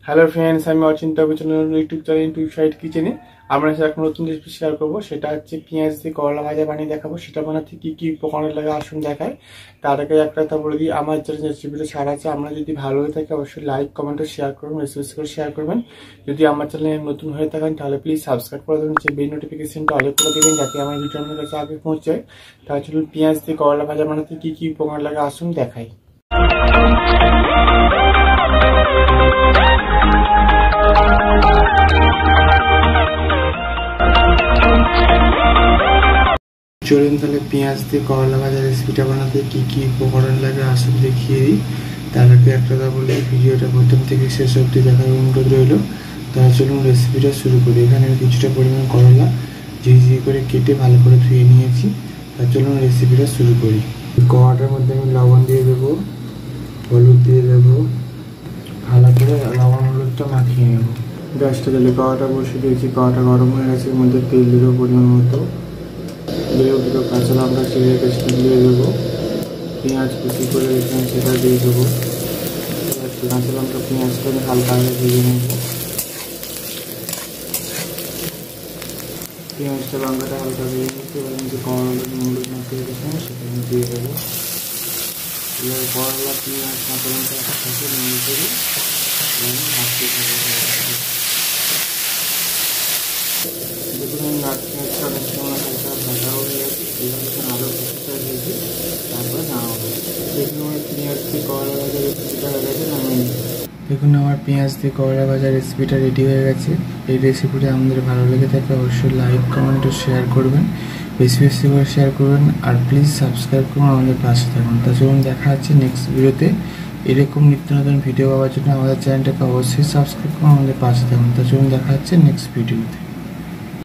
Hello friends, আমি Achanta YouTube channel to side কিচেনে আমরা এখন নতুন রেসিপি শেয়ার করবো। সেটা হচ্ছে পেঁয়াজ দিয়ে করলা ভাজা বানিয়ে দেখাবো। সেটা বানাতে কি কি উপকরণ লাগে আসুন দেখায়। তার আগে একটা কথা বলে দিই, আমার যে রেসিপিটা ছাড়া আছে, আমরা যদি ভালো হয়ে থাকে অবশ্যই লাইক কমেন্ট শেয়ার করবেন, বেশি করে শেয়ার করবেন। যদি আমার চ্যানেলে নতুন হয়ে থাকেন তাহলে প্লিজ সাবস্ক্রাইব করে দেবেন, যে বেল নোটিফিকেশনটা অল করে দেবেন যাতে আমার ভিডিও আপনার কাছে আগে পৌঁছায়। তাহলে চলুন পেঁয়াজ দিয়ে করলা ভাজা বানাতে কি কি উপকরণ লাগে আসুন দেখাই। চলুন তাহলে পেঁয়াজ দিয়ে করলা ভাজা রেসিপিটা বানাতে কি কি উপকরণ লাগে আসুন দেখিয়ে দিই। তার আগে একটা কথা বলি, ভিডিওটা প্রথম থেকে শেষ অবধি দেখার অনুরোধ রইল। তাহলে চলুন রেসিপিটা শুরু করি। এখানে আমি কিছুটা পরিমাণ করলা ঝিঝি করে কেটে ভালো করে ধুয়ে নিয়েছি। তার চলুন রেসিপিটা শুরু করি। কড়াটার মধ্যে আমি লবণ দিয়ে দেবো, হলুদ দিয়ে দেবো, ভালো করে লবণ হলুদটা মাখিয়ে নেবো। গ্যাসটা দিলে কড়াটা বসিয়ে দিয়েছি, কড়াটা গরম হয়ে গেছে। এর মধ্যে তেল দেবো পরিমাণ মতো, দুটো কাঁচা লঙ্কা চিড়ে পেস্টটা দিয়ে দেবো, পেঁয়াজ কুচি করে রেখে সেটা দিয়ে দেবো। কাঁচা লঙ্কা পেঁয়াজটা আমি হালকা হালকা ভেজে নেব। পেঁয়াজটা লঙ্কাটা হালকা ভেজে নিচ্ছি। এবার যে করলা হলুদ মাখিয়ে রেখেছিলাম সেটা আমি দিয়ে দেবো। এবার করলা পেঁয়াজ কাঁচা লঙ্কা একসাথে নেড়ে করে ভাজতে থাকবো। দেখুন আমি নাড়তে অনেক সময় হালকা ভাজা হয়ে গেছে। এবার যখন আলু কিছুটা দিয়েছি তারপরে নাড়া হবে। দেখুন আমার পেঁয়াজ দিয়ে করলা ভাজা রেসিপিটা হয়ে গেছে। দেখুন আমার পেঁয়াজ দিয়ে করলা ভাজা রেসিপিটা রেডি হয়ে গেছে। এই রেসিপিটা আমাদের ভালো লেগে থাকে অবশ্যই লাইক কমেন্ট ও শেয়ার করবেন, বেশি বেশি করে শেয়ার করবেন। আর প্লিজ সাবস্ক্রাইব করুন, আমাদের পাশে থাকুন। তা চলুন দেখা হচ্ছে নেক্সট ভিডিওতে। এরকম নিত্য নতুন ভিডিও পাওয়ার জন্য আমাদের চ্যানেলটাকে অবশ্যই সাবস্ক্রাইব করুন, আমাদের পাশে থাকুন। তা চলুন দেখা হচ্ছে নেক্সট ভিডিওতে।